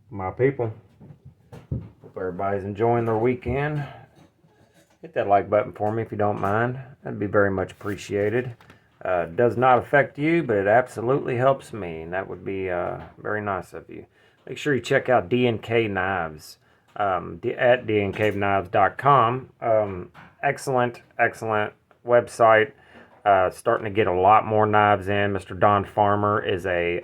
My people, hope everybody's enjoying their weekend. Hit that like button for me if you don't mind. That'd be very much appreciated. Does not affect you, but it absolutely helps me, and that would be very nice of you. Make sure you check out DNK Knives at dnkknives.com. Excellent website. Starting to get a lot more knives in. Mr. Don Farmer is a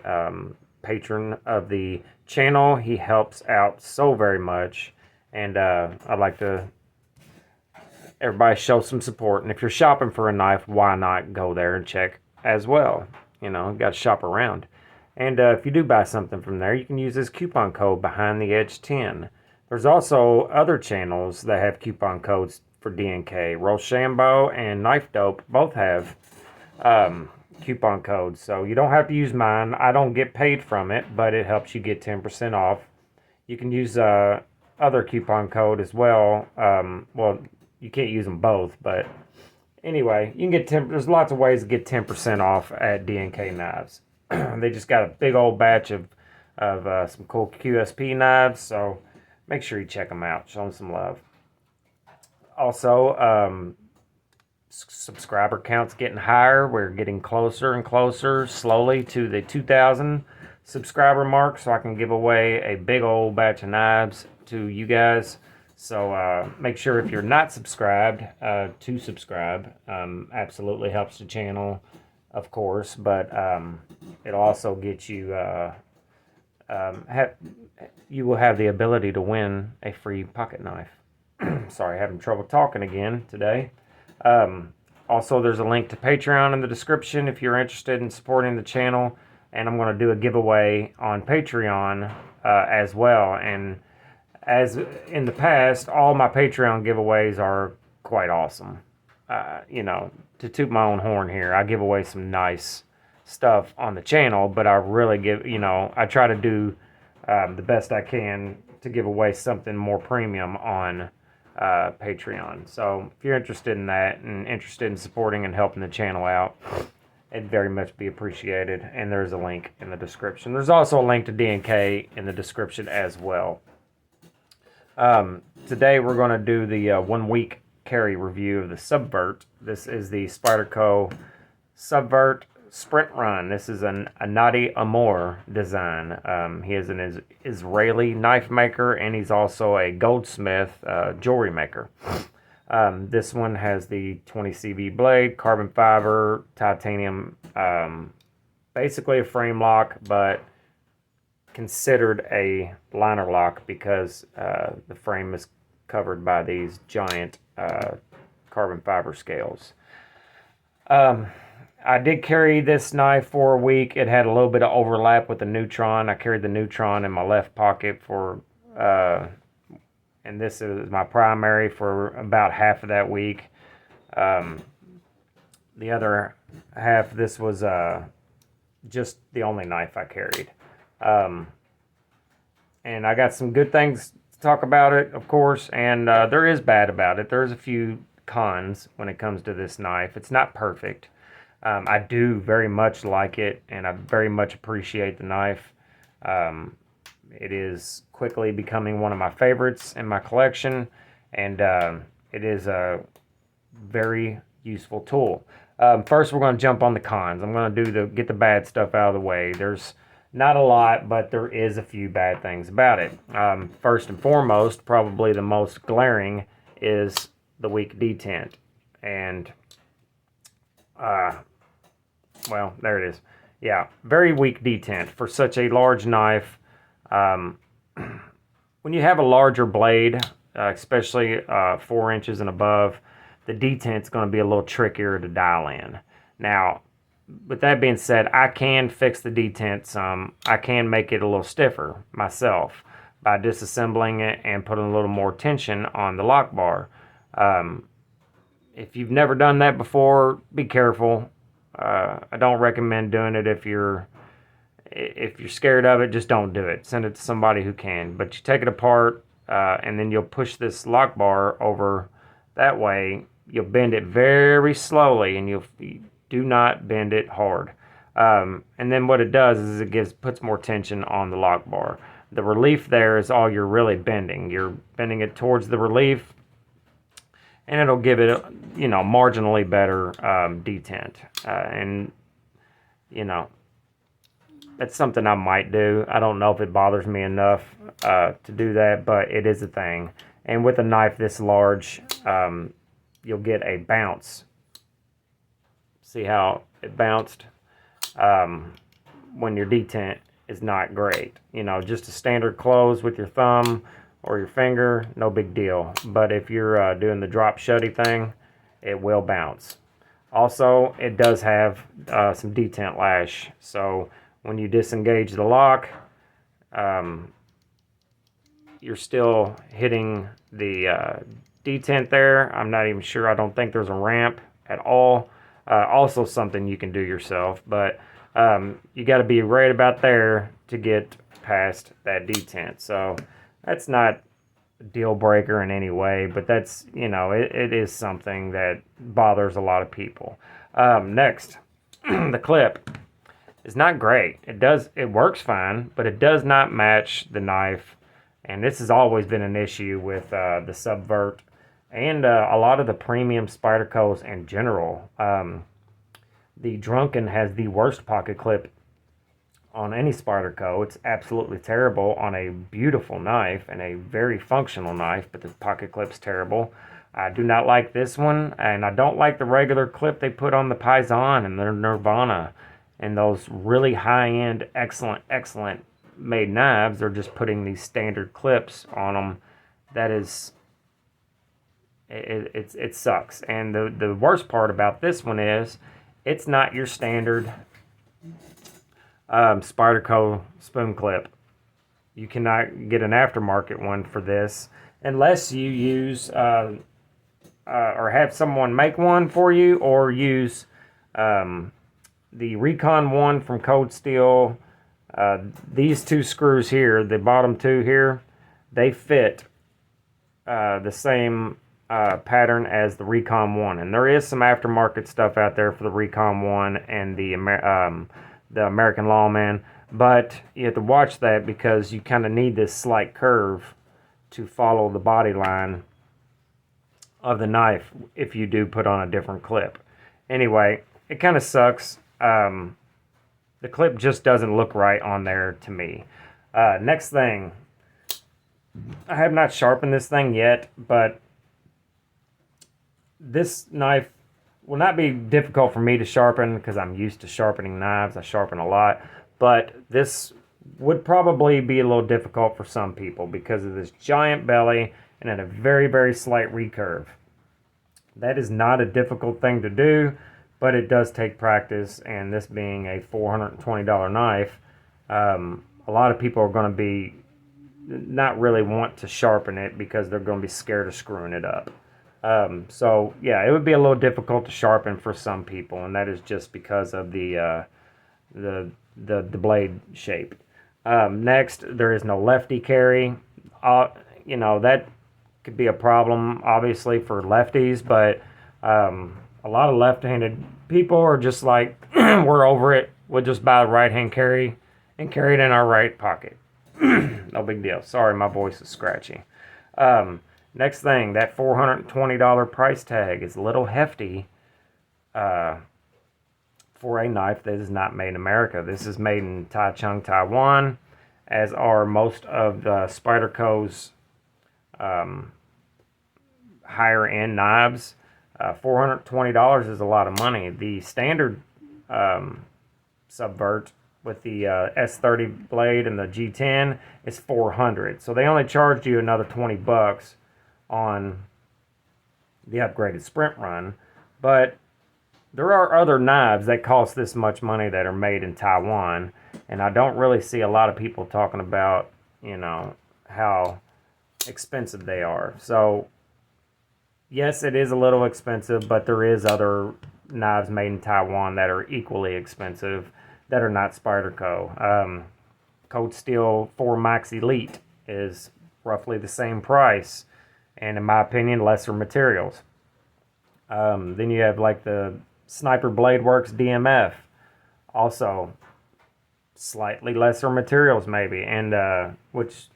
patron of the channel. He helps out so very much, and I'd like to everybody show some support. And if you're shopping for a knife, why not go there and check as well? You know, got to shop around. And if you do buy something from there, you can use this coupon code Behind the Edge 10. There's also other channels that have coupon codes for DNK. Rochambeau and Knife Dope both have coupon codes, so you don't have to use mine. I don't get paid from it, but it helps you get 10% off. You can use other coupon code as well. Well, you can't use them both, but anyway, you can get 10. There's lots of ways to get 10% off at DNK Knives. They just got a big old batch of some cool QSP knives, so make sure you check them out. Show them some love. Also, subscriber count's getting higher. We're getting closer and closer slowly to the 2,000 subscriber mark, so I can give away a big old batch of knives to you guys. So make sure if you're not subscribed to subscribe. Absolutely helps the channel, of course, but it'll also get you you will have the ability to win a free pocket knife. Sorry, having trouble talking again today. Also, there's a link to Patreon in the description if you're interested in supporting the channel, and I'm going to do a giveaway on Patreon as well. And as in the past, all my Patreon giveaways are quite awesome. You know, to toot my own horn here, I give away some nice stuff on the channel, but I really I try to do the best I can to give away something more premium on Patreon. So if you're interested in that and interested in supporting and helping the channel out, it'd very much be appreciated. And there's a link in the description. There's also a link to DNK in the description as well. Today we're going to do the 1 week carry review of the Subvert. This is the Spyderco Subvert Sprint run. This is a Nadi Amor design. He is an Israeli knife maker, and he's also a goldsmith jewelry maker. This one has the 20 CV blade, carbon fiber, titanium, basically a frame lock, but considered a liner lock because the frame is covered by these giant carbon fiber scales. I did carry this knife for a week. It had a little bit of overlap with the Neutron. I carried the Neutron in my left pocket for, and this is my primary for about half of that week. The other half, this was just the only knife I carried. And I got some good things to talk about it, of course, and there is bad about it. There's a few cons when it comes to this knife. It's not perfect. I do very much like it, and I very much appreciate the knife. It is quickly becoming one of my favorites in my collection, and it is a very useful tool. First, we're going to jump on the cons. I'm going to get the bad stuff out of the way. There's not a lot, but there is a few bad things about it. First and foremost, probably the most glaring, is the weak detent. And well, there it is. Yeah, very weak detent for such a large knife. When you have a larger blade, especially 4 inches and above, the detent's going to be a little trickier to dial in. Now, with that being said, I can fix the detent some. I can make it a little stiffer myself by disassembling it and putting a little more tension on the lock bar. If you've never done that before, be careful. I don't recommend doing it if you're scared of it. Just don't do it. Send it to somebody who can. But you take it apart, and then you'll push this lock bar over. That way, you'll bend it very slowly, and you do not bend it hard. And then what it does is it puts more tension on the lock bar. The relief there is all you're really bending. You're bending it towards the relief, and it'll give it, marginally better detent. And, that's something I might do. I don't know if it bothers me enough to do that, but it is a thing. And with a knife this large, you'll get a bounce. See how it bounced? When your detent is not great. Just a standard close with your thumb or your finger, no big deal. But if you're doing the drop shutty thing, it will bounce. Also, it does have some detent lash. So when you disengage the lock, you're still hitting the detent there. I'm not even sure. I don't think there's a ramp at all. Also something you can do yourself, but you got to be right about there to get past that detent. So that's not a deal breaker in any way, but that's, it is something that bothers a lot of people. Next, the clip is not great. It works fine, but it does not match the knife. And this has always been an issue with the Subvert and a lot of the premium Spydercos in general. The Drunken has the worst pocket clip on any Spyderco. It's absolutely terrible on a beautiful knife and a very functional knife, but the pocket clip's terrible. I do not like this one, and I don't like the regular clip they put on the Paisan and the Nirvana. And those really high-end, excellent made knives, they're just putting these standard clips on them. That is, it sucks. And the worst part about this one is, it's not your standard Spyderco spoon clip. You cannot get an aftermarket one for this unless you use or have someone make one for you, or use the Recon one from Cold Steel. These two screws here, the bottom two here, they fit the same pattern as the Recon one, and there is some aftermarket stuff out there for the Recon one and the American Lawman, but you have to watch that because you kind of need this slight curve to follow the body line of the knife if you do put on a different clip. Anyway, it kind of sucks. The clip just doesn't look right on there to me. Next thing, I have not sharpened this thing yet, but this knife will not be difficult for me to sharpen because I'm used to sharpening knives. I sharpen a lot, but this would probably be a little difficult for some people because of this giant belly and at a very slight recurve. That is not a difficult thing to do, but it does take practice, and this being a $420 knife, a lot of people are going to be not really want to sharpen it because they're going to be scared of screwing it up. So yeah, it would be a little difficult to sharpen for some people, and that is just because of the blade shape. Next, there is no lefty carry. That could be a problem, obviously, for lefties, but a lot of left-handed people are just like, we're over it. We'll just buy a right-hand carry and carry it in our right pocket. No big deal. Sorry, my voice is scratchy. Next thing, that $420 price tag is a little hefty for a knife that is not made in America. This is made in Taichung, Taiwan, as are most of the Spyderco's higher-end knives. $420 is a lot of money. The standard Subvert with the S30 blade and the G10 is $400. So they only charged you another $20 on the upgraded Sprint run. But there are other knives that cost this much money that are made in Taiwan, and I don't really see a lot of people talking about, how expensive they are. So yes, it is a little expensive, but there is other knives made in Taiwan that are equally expensive that are not Spyderco. Cold Steel 4 Max Elite is roughly the same price, and in my opinion, lesser materials. Then you have like the Sniper Blade Works DMF, Also, slightly lesser materials maybe, and which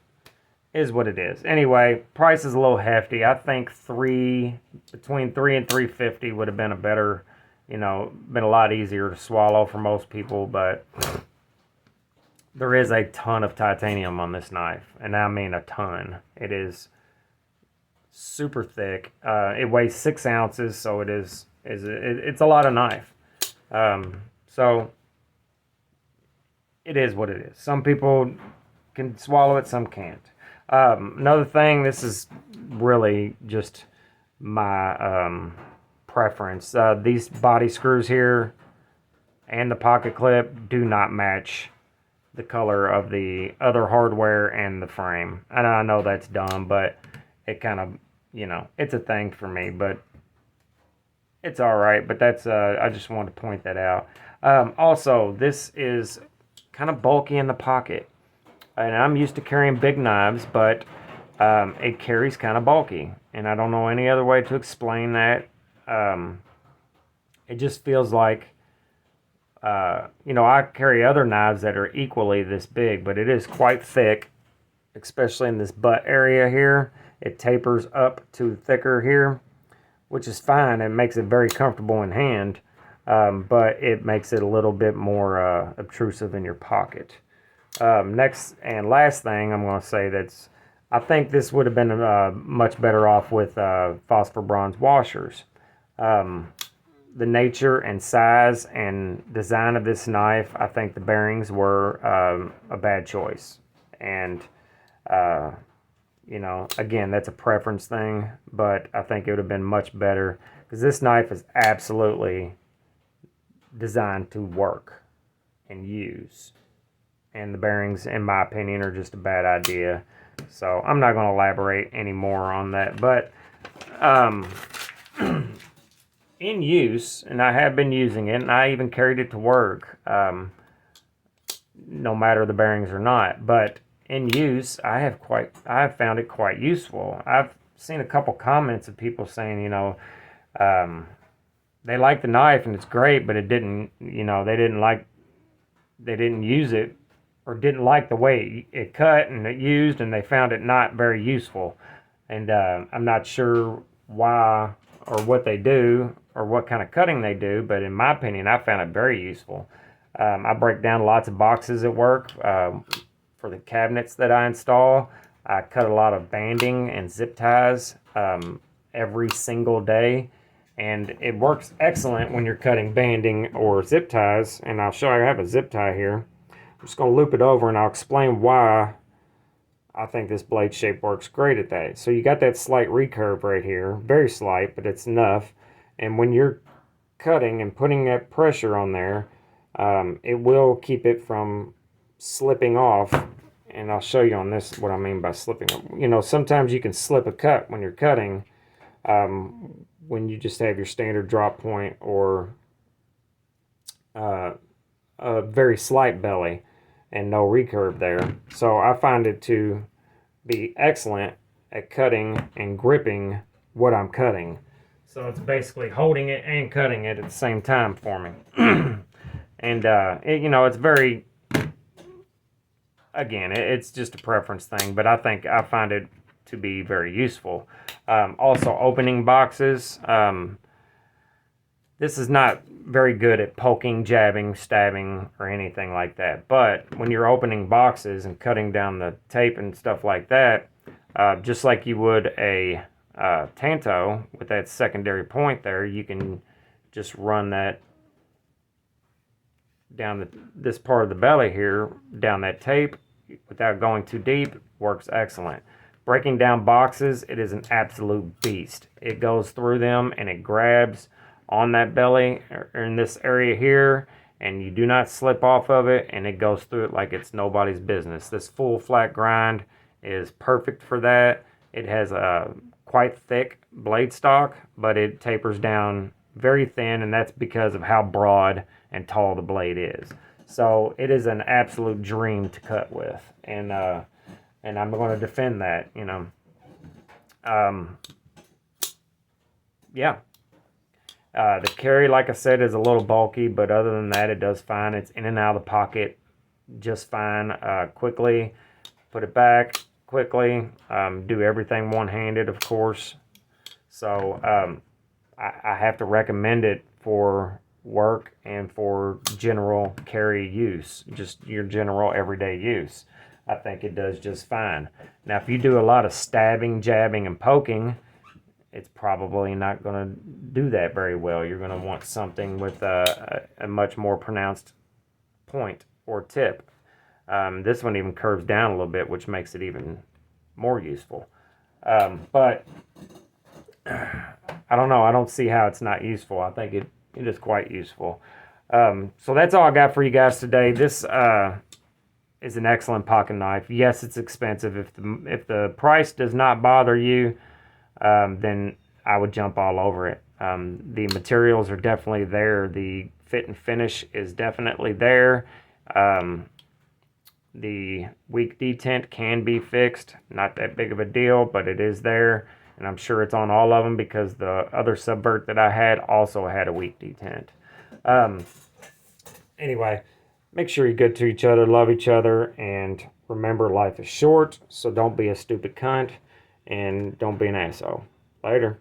is what it is. Anyway, price is a little hefty. I think between $3 and $3.50 would have been a better, been a lot easier to swallow for most people, but there is a ton of titanium on this knife, and I mean a ton. It is super thick. It weighs 6 ounces, so it's a lot of knife. So it is what it is. Some people can swallow it, some can't. Another thing, this is really just my preference. These body screws here and the pocket clip do not match the color of the other hardware and the frame. And I know that's dumb, but it kind of, it's a thing for me, but it's all right. But that's, I just wanted to point that out. Also, this is kind of bulky in the pocket. And I'm used to carrying big knives, but it carries kind of bulky. And I don't know any other way to explain that. It just feels like, I carry other knives that are equally this big, but it is quite thick, especially in this butt area here. It tapers up to thicker here, which is fine. It makes it very comfortable in hand, but it makes it a little bit more obtrusive in your pocket. Next and last thing I'm going to say I think this would have been much better off with phosphor bronze washers. The nature and size and design of this knife, I think the bearings were a bad choice. And, again, that's a preference thing, but I think it would have been much better because this knife is absolutely designed to work and use. And the bearings, in my opinion, are just a bad idea. So I'm not going to elaborate any more on that. But in use, and I have been using it, and I even carried it to work, no matter the bearings or not. But in use, I have found it quite useful. I've seen a couple comments of people saying, they like the knife and it's great, but it didn't, they didn't use it or didn't like the way it cut and it used, and they found it not very useful. And I'm not sure why or what they do or what kind of cutting they do, but in my opinion, I found it very useful. I break down lots of boxes at work for the cabinets that I install. I cut a lot of banding and zip ties every single day, and it works excellent when you're cutting banding or zip ties. And I'll show you, I have a zip tie here. I'm just going to loop it over and I'll explain why I think this blade shape works great at that. So you got that slight recurve right here, very slight, but it's enough. And when you're cutting and putting that pressure on there, it will keep it from slipping off. And I'll show you on this what I mean by slipping. Sometimes you can slip a cut when you're cutting, when you just have your standard drop point or a very slight belly and no recurve there. So I find it to be excellent at cutting and gripping what I'm cutting. So it's basically holding it and cutting it at the same time for me. And it's very, again, it's just a preference thing, but I find it to be very useful. Also, opening boxes. This is not very good at poking, jabbing, stabbing, or anything like that. But when you're opening boxes and cutting down the tape and stuff like that, just like you would a Tanto with that secondary point there, you can just run that down this part of the belly here, down that tape, without going too deep. Works excellent. Breaking down boxes, it is an absolute beast. It goes through them and it grabs on that belly or in this area here, and you do not slip off of it, and it goes through it like it's nobody's business. This full flat grind is perfect for that. It has a quite thick blade stock, but it tapers down very thin, and that's because of how broad and tall the blade is. So it is an absolute dream to cut with, and I'm going to defend that. Yeah. The carry, like I said, is a little bulky, but other than that, it does fine. It's in and out of the pocket just fine. Quickly put it back, quickly. Do everything one-handed, of course. So I have to recommend it for work and for general carry use, just your general everyday use. I think it does just fine. Now, if you do a lot of stabbing, jabbing, and poking, it's probably not going to do that very well. You're going to want something with a much more pronounced point or tip. This one even curves down a little bit, which makes it even more useful. But I don't know. I don't see how it's not useful. I think it is quite useful. So that's all I got for you guys today. This is an excellent pocket knife. Yes, it's expensive. If the price does not bother you, then I would jump all over it. The materials are definitely there. The fit and finish is definitely there. The weak detent can be fixed. Not that big of a deal, but it is there. And I'm sure it's on all of them because the other Subvert that I had also had a weak detent. Anyway, make sure you're good to each other, love each other, and remember life is short, so don't be a stupid cunt and don't be an asshole. Later.